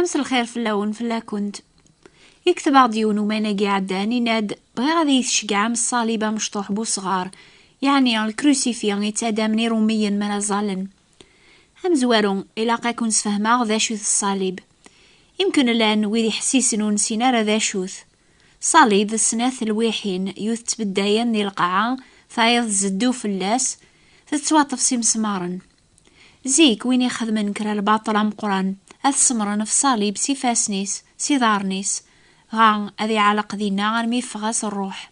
أمس الخير فلاون فلا كنت يكتب عضيون وماناقي عداني ناد بغي غادي يشقع من الصليبة مشطوح بو صغار، يعني الكروسيفيغ يتادامني روميا مالا زالن. هم زوارون إلا كون سفهما ذا شوث الصليب، يمكن لان ويدي حسيسن ونسينا ذا شوث صليب السناث الويحين يوث تبداين دي القاعة فايض زدو فلاس تتواطف سي مسمارن. زيك وين يخدمن كرا الباطل مقران أثسمرن في صليب سي فاسنيس سي دارنيس غان أذي علق دينا غرمي فغاس الروح.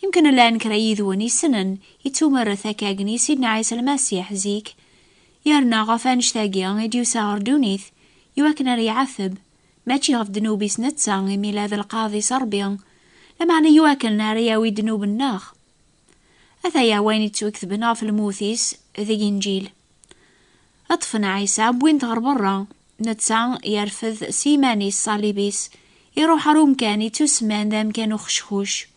يمكن لان كرا يذوني سنن يتومر ثكاقني سيدنا عيسى المسيح زيك يرنا غفان شتاقيا يديو ساغر دونيث يواكنا ريعثب ماشي غف دنوبي سنتسان ميلاد القاضي صربيا لمعنى يواكلنا رياوي دنوب الناخ. أثايا وين يتوكثبنا في الموثيس ذي إنجيل أطفنا عيسى بوين تغر برا نتسان يرفض سيماني الصليبيس يروح روم كاني تسمان دام كانوا خشخوش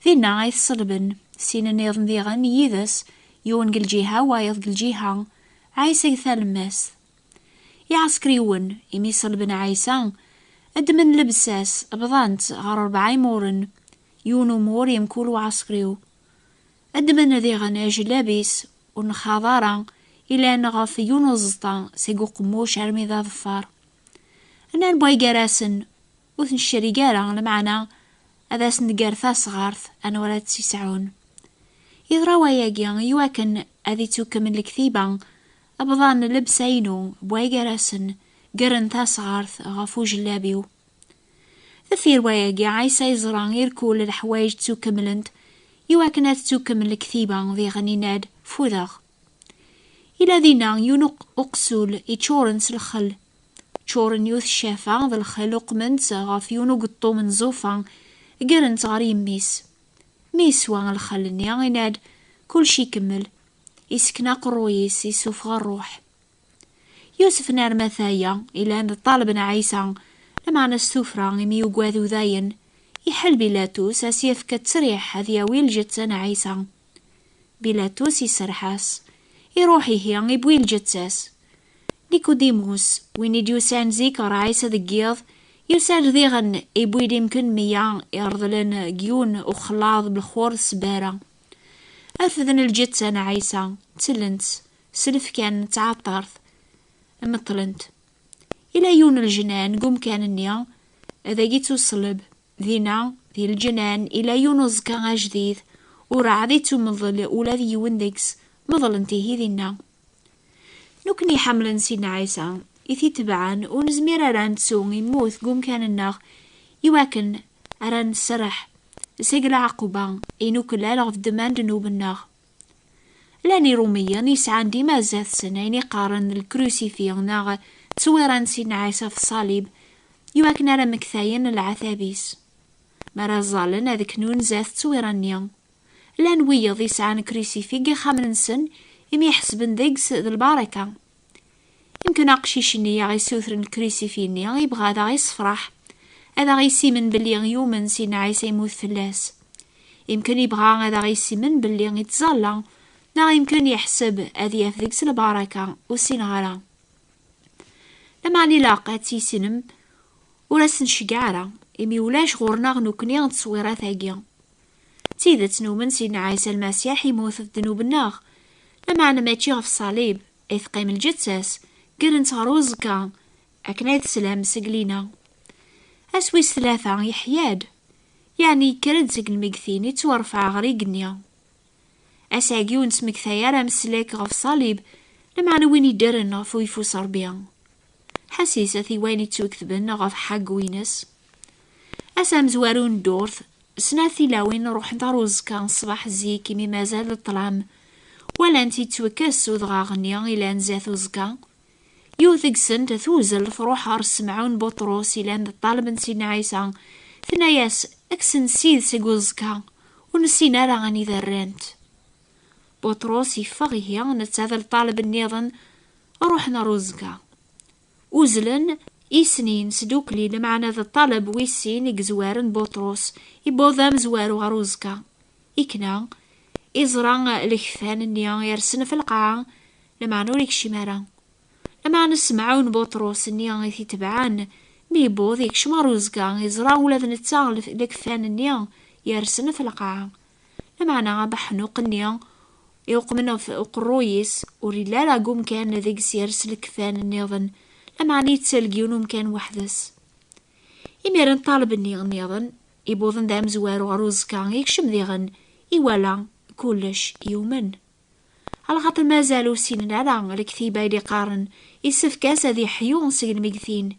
ذينا غايث صلبن سين نيضن ذيغن يذس يونق الجهة وايض الجهة عيسى يثالماس يعسكريون يمي صلبن عيسى أدمن لبساس أبضانت غار 4 مورن يونو مور يمكولو عسكريو أدمن ذيغن أجلابيس ونخاضارا إلا نغاف يونو زطا سيقو قموش عرمي ذا ظفار أنا نبغي قراسن وثن الشريقارا لمعنا أذا سندقار صغارث أنا ولا تسعون يضروا ياقيا يواكن أذي توكمن الكثيبا أبضان لبسينو بواي قراسن قرن صغارث غافو جلابيو ثثير وياقيا عيسى يزران يركول الحوايج توكملنت يواكن توكمن الكثيبا ذي غنيناد فوذاغ إلى ذينا ينق أقسول يتشورنس الخل تشورن يوث الشافع ذا الخل وقمنت غاف يونو قطو من زوفا قرنت غريم ميس وان الخل نياد كل شي كمل يسكنا قرويس يسوف الروح. يوسف نار مثايا إلى أن طالبنا عيسى لما نستوفرا يميو قواذو ذاين يحل بيلاتوس أسيف كتسريح هذيا ويلجت عيسى بيلاتوس يسرحاس يروحي هي يبوي الجتاس نيكوديموس وين يديوسان زيكر عيسى ذقيض يسال ذيغن يبوي يمكن 100 يرضلن جيون وخلاض بالخور السبارة أرفذن الجتان عيسى تلنت سلف كان تعطرث مطلنت إلى يون الجنان قم كان النيا إذا جيتو صلب ذينا ذي الجنان إلى يونز كان جديد ورعديتو مظل أولا ذي وندكس مظل انتهي ذينا نكني حملا سيدنا عيسى إثي تبعان ونزمير أران تسوغ يموت قوم كان الناغ يواكن أران السرح سيقل عقوبان إنوك لا لغف دمان دنوب الناغ لاني روميا نيسعان ديما زاث سنين قارن الكروسيفيغ ناغ تسويران سيدنا عيسى في الصليب يواكن أران مكثاين العثابيس مرا زالن هذاك نون زاث تسويران لان ويض يسعان كروسيفيغ خامن سن يمي يحسبن ديكس ذا البركة يمكن أقشيش نيا غيسوثرن الكريسيفي نيا يبغى هذا غيصفرح هذا غيسيمن بلي يومن سيدنا عيسى يموت فلاس يمكن يبغى هذا غيسيمن بلي يتزالا نا يمكن يحسب هذي ديكس البركة وسينغرا لما لي لاقات يسنم وراسن شقعرة يمي ولاش غورنا غنوكني غتصويرات هاقيا تيدت نومن سيدنا عيسى المسيح يموت في ذنوب الناغ لما أنا ماشي غف الصليب إثقيم الجتاس قرنت غروزكا أكنايد سلام سقلينا أسويس 3 يحياد يعني كرد سقل المقثين يتورفع غريقنيا أساقيون سمك ثيارة مسلاك غف صليب لما أنا وين يدرن غف ويفو صربيا حسيسة ثي وين يتوكثبن غف حق وينس أسام زوارون دورث سناثي لاوين روح نطروزكا صباح زيكي مي مازال الطلام ولا انتي توكس وضغا غنيا إلا نزاث وزكا يوثق سن تثوزل فروح رسمعون بطروس إلا نطالب سيدنا عيسى ثناياس اكسن سيد سيقوزكا ونسينا رغني ذرانت بطروس يفغيه نتاذل طالب النيضن روحنا روزكا وزلن إسنين سدوكلي لمعنى ذا الطالب ويسين يقزوارن بطروس يبوذام زوارو غروزكا إكنا إزران الكثان النيا يرسن في القاعة لمعنى ريك شمارا أما نسمعون بطرس نيا تبعان ميبوض يكشم روزقا يزرع ولاد نتا لكفان نيا يرسن في القاعة. لمعنا بحنوق نيا يوقمنا في قرويس وريلا لاقوم كان ذيك سيرس لكفان النيضن لمعني يتسلقيون مكان وحدس. يميرن طالب النيضن يبوضن دام زوارو روزقا يكشم ذيغن يوالا كلش يومن. على خاطر مازالو سنين على الكتيبة اللي قارن يسفكاس هذي حيون سجن مقثين.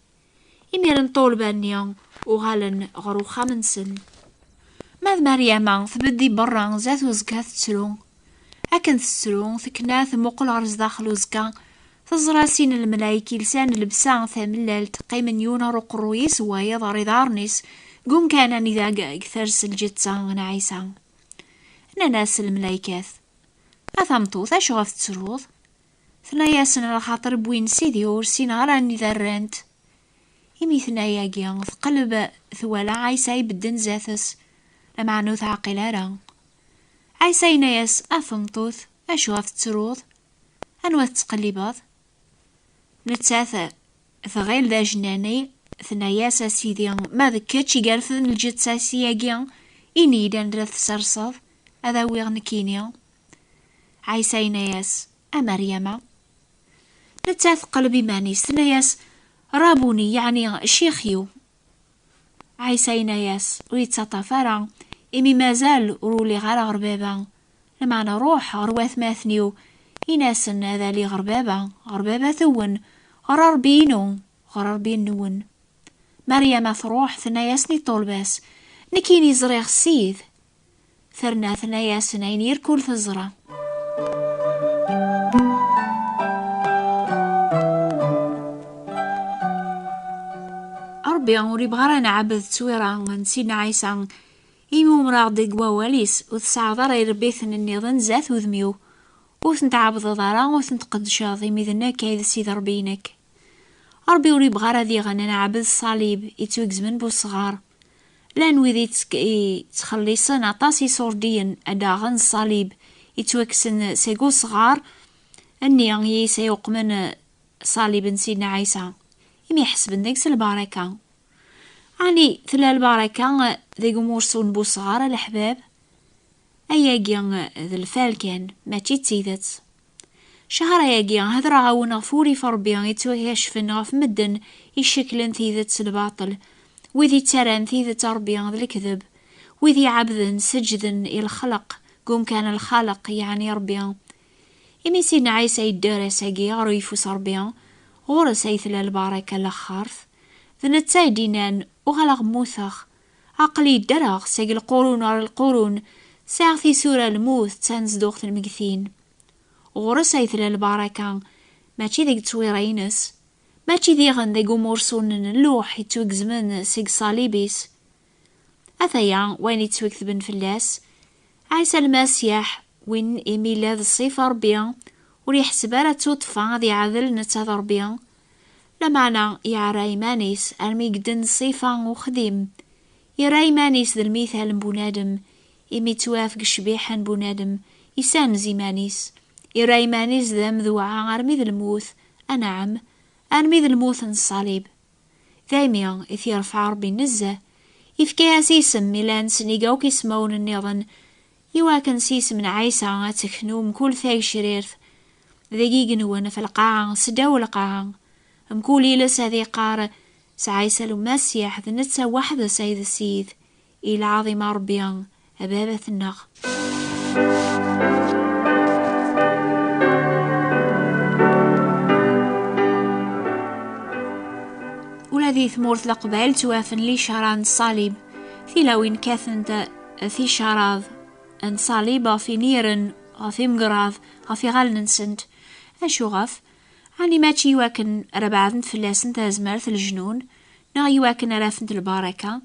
يميرن طول بانيا وغالن غروخا من سن. ماذ مريم تبدي برا زات وزكا تسلو أكن تسلو ثكنا ثموقل عرز داخل وزكا تزرى سين الملايكي لسان لبسان ثاملال تقيمن يونا رقرويس ويا ضاري دارنيس قوم كان نذاق كثرس الجتسان نعيسان أنا ناس الملايكات أثمطوث أشو غاف تسروض ثناياسن على خاطر بوين سيدي ورسين على نذرانت يمي ثنايا ثقلب ثوالا عيساي بدن زاثس لما نوث عقلارا عيساي ناياس أثمطوث أشو غاف تسروض أنوث تقلباض نتاث ثغيل ذا جناني ثناياسا سيدي ما ذكتشي قالفن الجتسا سياقيا إني دان رث سرصف هذا ويغنكينيا عيسى ناياس أمريما نتاث قلبي مانيس ثناياس رابوني يعني شيخيو عيسى ناياس ويتسطفارا إمي مازال رولي غير غربابا لما نروح غرواث ماثنيو إناسن هذا لي غربابا ثون غرار بين نون مريم تروح ثناياسني طولباس نكيني زريغ سيد ثرنا ثناياسن عين يركول في الزرع أربي أموري بغارة نعبد تويرا نسينا عيسى إيمو مراغ وواليس وتسعى ضرا يربيثن النظن زاث وذميو وثنتعبد ضرا وثنتقد شاضي ميذنا كايد سيد ربينك أربي وري بغارة ذي غانا نعبد الصليب يتوكزمن بو الصغار لان وذي تخليصن عطاسي صوردين أداغن الصليب يتوكسن سيقو صغار أني يسيوق من صليب سيدنا عيسى يمي يحسبن ديكس البركة يعني ثلا البركة ذي قمورسون بو صغار الأحباب أياقيا ذي الفالكان ما تيتيدت شهر أياقيا هذرا غاونا فوري فربيا يتوهيشفن غاف مدن يشكلن ثيدت الباطل وذي تران ثيدت ربيا ذي الكذب وذي عبدن سجدن الخلق قوم كان الخالق يعني ربيا يمي سيدنا عيسى يدار ساقي غارو يفوس ربيا غور سيثلا البركة لخارث ذنتاي دينان وغلق موثخ عقلي درغ ساق القرون على القرون ساغ في سورة الموت تنزدوغ المقثين غور سيثلا البركة ماشي ذيك تويرينس ماشي ذيغن ذيك مرسون اللوح يتوكزمن سيق صليبيس أثيا وين يتوكثبن فلاس عيسى المسيح وين إيميلاد الصيف ربيا وريحسبالا توطفا ذي عذل نتاذ ربيا لمعنى يعرى مانيس الميقدن صيفا وخديم يراي مانيس ذا المثال بنادم إمي توافق شبيحا بنادم يسانزي مانيس يراي مانيس ذا مذوعا أرمي ذا الموث أنعم أرمي ذا الموث الصليب ذايميا إذ يرفع ربي النزة يفكيها سيسم ميلان سنيقاو كيسمون النظن يواكن سيسم من عيسى تكنوم كل ثاي شريرث ذقيق نوانا في القاعة سداو القاعة مكولي لس هذي قارة سعيسى المسيح ذنتسا وحدة سيد السيد إلى عظيم ربيان أبابة النغ ولذي ثمورث لقبال توافن لي شران الصليب في لوين كاثنت في شراض ان صليبة في نيرن غفي مقراض غفي غالنسنت أشو غف عني ماتشي يواكن ربعثنت فلاسن تازمارث الجنون نا يواكن رافنت البركة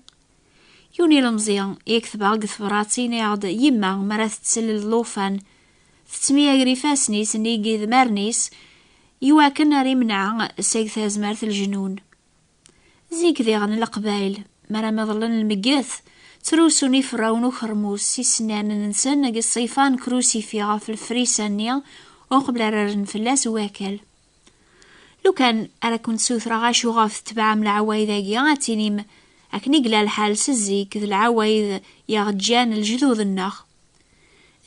يوني المزيان يكتب عقث براتين يعض يما مرات تسلل اللوفان ثتمية غريفاسني سنيقي ذمارنيس يواكن ريمنع سيق تازمارث الجنون زيك ذيغن القبايل مرا مظلن المقاث تروسوني فراون وخرموس سي سنان ننسان نقي الصيفان كروسي في غاف الفريسانيا وقبل رارن فلاس واكل لو كان أنا كنت سوثرا غاشو غاف تبع من العوايد غاتينيم أكني قلا الحال سزيك ذي العوايد يغجان الجذوذ النخ.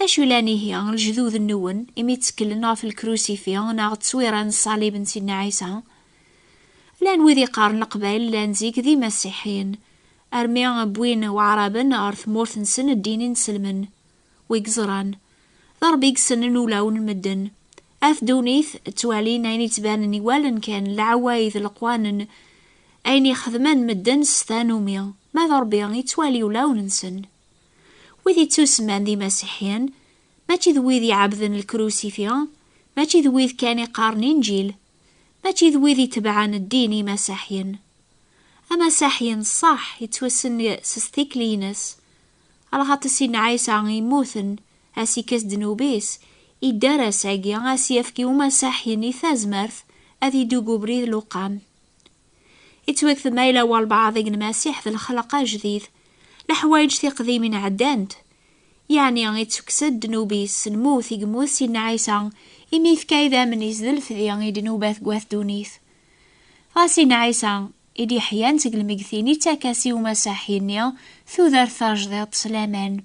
أشو لاني هي الجذوذ النون إمي تسكلنا في الكروسيفي ناغ تصويران الصليب نسينا عيسى. لان وذي قارن قبائل لان زيك ذي مسيحيين أرميا بوين وعربا أرث مورثنسن الدين نسلمن ويقزران ضرب يقسنن ولاون المدن أف دونيث توالين أين يتبانني والن كان العوايذ القوانن أين يخدمان مدن ستانوميا ما ضربيا يتوالي ولاون نسن وذي تسمان ذي مسيحيين ماشي ذويذ يعبذن الكروسيفيان ماشي ذويذ كان يقارن إنجيل ماشي ذويذ يتبعان الدين مسيحيين أما مسيحيين صح يتوسن سستيكلينس على خاطر سيدنا عيسى يموثن هاسي كاس دنوبيس يدرس عقيا هاسي يفكي ومسيحيين يثازمرث أذي دوقو بريد لوقام يتوكث مايلا والبعض المسيح ذي الخلق جديد لحوايج تقديمين عدانت يعني يتوكسد دنوبيس نموث يقموث سيدنا عيسى إميث كايدا من يزدل في دنوبات قواث دونيث غاسيدنا عيسى إدي حيان تقل المقثيني تاكاسي ومساحيني ثو ذار ثاجدات سلامان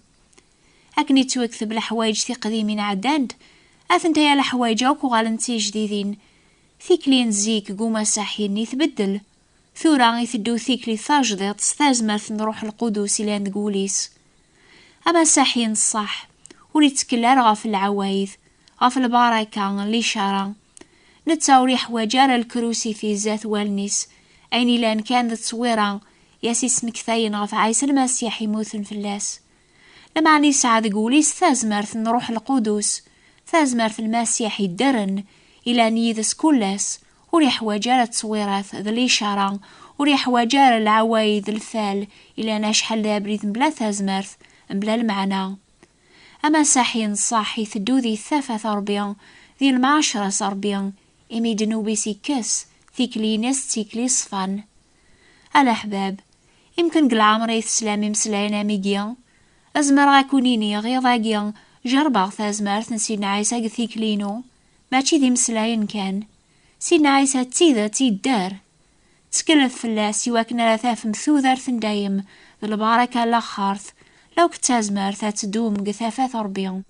أكني توكثب الحوايج تقديمين عداند أثنتا يا الحوايج أوكو غالنتي جديدين ثيكلين زيك قو مساحيني تبدل ثورا يثدو ثيكلي ثاجدات ستازمرث نروح القدوس لان تقوليس أما ساحين الصح وليتكلار غاف العوايذ غاف البركة اللي شارع نتاوري حواجار الكروسي في ذات والنيس أيني لان كان تصويرا ياسي اسمك ثاين غاف عيسى المسيح يموثن في اللاس لما عني سعاد قوليس ثازمرث نروح القدوس ثازمرث المسيح يدرن إلى نيذس كلاس وريح وجار تصويرات ذلي شارع وريح وجار العوايذ الفال إلى نشحل لابريد بلا ثازمرث بلا المعنى أما ساحين صاحي ثدو ذي الثافة ربيان ذي المعشرة صربيان إمي دنوبي سيكس ثيكلي ناس تيكلي صفان الأحباب يمكن قل عمري السلامي مسلاينا ميقيا أزمر غاكونيني غيظاقيا جربا ثازمرث نسينا عيسى قثيكلينو ماشي ذي مسلاين كان سيدنا عيسى تيذا تيدار تكلف فلاس يواكنا لثاف مثوذر ثندايم ذا البركة لاخارث لو كتازمر ثاتدوم قثافات ربيان